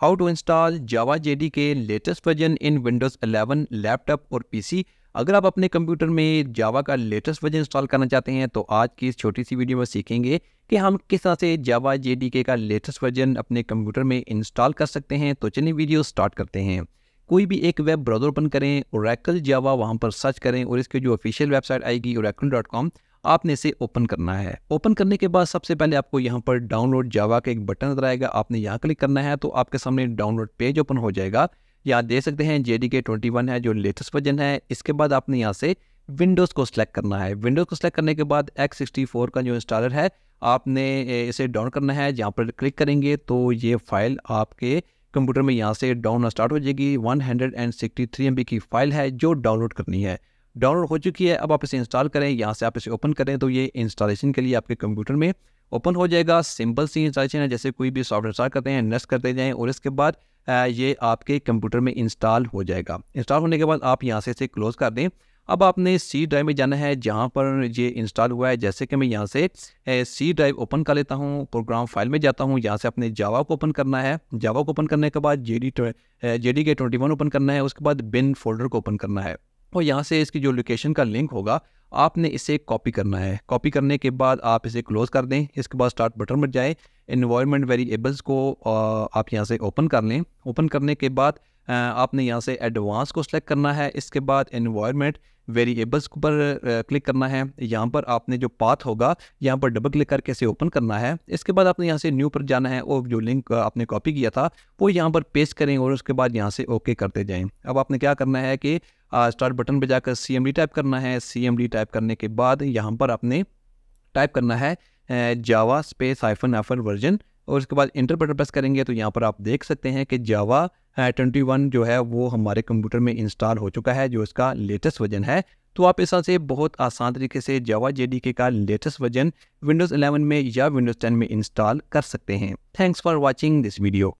How to install Java JDK latest version in Windows 11 laptop और PC. अगर आप अपने कंप्यूटर में जावा का लेटेस्ट वर्जन इंस्टॉल करना चाहते हैं तो आज की इस छोटी सी वीडियो में सीखेंगे कि हम किस तरह से जावा जेडीके का लेटेस्ट वर्जन अपने कंप्यूटर में इंस्टॉल कर सकते हैं। तो चलिए वीडियो स्टार्ट करते हैं। कोई भी एक वेब ब्राउज़र ओपन करें, ओरेकल जावा वहाँ पर सर्च करें और इसकी जो ऑफिशियल वेबसाइट आएगी oracle.com, आपने इसे ओपन करना है। ओपन करने के बाद सबसे पहले आपको यहाँ पर डाउनलोड जावा का एक बटन नजर आएगा, आपने यहाँ क्लिक करना है तो आपके सामने डाउनलोड पेज ओपन हो जाएगा। यहाँ देख सकते हैं जेडीके 21 है जो लेटेस्ट वर्जन है। इसके बाद आपने यहाँ से विंडोज़ को सिलेक्ट करना है। विंडोज़ को सिलेक्ट करने के बाद x64 का जो इंस्टॉलर है आपने इसे डाउन करना है। जहाँ पर क्लिक करेंगे तो ये फाइल आपके कंप्यूटर में यहाँ से डाउन स्टार्ट हो जाएगी। 163 MB की फाइल है जो डाउनलोड करनी है। डाउनलोड हो चुकी है, अब आप इसे इंस्टॉल करें। यहाँ से आप इसे ओपन करें तो ये इंस्टॉलेशन के लिए आपके कंप्यूटर में ओपन हो जाएगा। सिंपल सी इंस्टॉलेशन है, जैसे कोई भी सॉफ्टवेयर इंस्टॉल करते हैं नेक्स्ट करते जाएं और इसके बाद ये आपके कंप्यूटर में इंस्टॉल हो जाएगा। इंस्टॉल होने के बाद आप यहाँ से इसे क्लोज कर दें। अब आपने सी ड्राइव में जाना है जहाँ पर ये इंस्टॉल हुआ है। जैसे कि मैं यहाँ से सी ड्राइव ओपन कर लेता हूँ, प्रोग्राम फाइल में जाता हूँ। यहाँ से अपने जावा को ओपन करना है। जावा को ओपन करने के बाद जेडीके 21 ओपन करना है। उसके बाद बिन फोल्डर को ओपन करना है और यहाँ से इसकी जो लोकेशन का लिंक होगा आपने इसे कॉपी करना है। कॉपी करने के बाद आप इसे क्लोज कर दें। इसके बाद स्टार्ट बटन पर जाए, एनवायरनमेंट वेरिएबल्स को आप यहाँ से ओपन कर लें। ओपन करने के बाद आपने यहाँ से एडवांस को सिलेक्ट करना है। इसके बाद एनवायरनमेंट वेरिएबल्स पर क्लिक करना है। यहाँ पर आपने जो पाथ होगा यहाँ पर डबल क्लिक करके इसे ओपन करना है। इसके बाद आपने यहाँ से न्यू पर जाना है और जो लिंक आपने कॉपी किया था वो यहाँ पर पेस्ट करें और उसके बाद यहाँ से ओके करते जाएं। अब आपने क्या करना है कि स्टार्ट बटन पर जाकर CMD टाइप करना है। CMD टाइप करने के बाद यहाँ पर आपने टाइप करना है जावा स्पेस -f वर्जन और उसके बाद इंटर बटन प्रेस करेंगे तो यहाँ पर आप देख सकते हैं कि जावा 21 जो है वो हमारे कंप्यूटर में इंस्टॉल हो चुका है, जो इसका लेटेस्ट वर्जन है। तो आप इस तरह से बहुत आसान तरीके से जावा जेडीके का लेटेस्ट वर्जन विंडोज़ 11 में या विंडोज़ 10 में इंस्टॉल कर सकते हैं। Thanks for watching this video.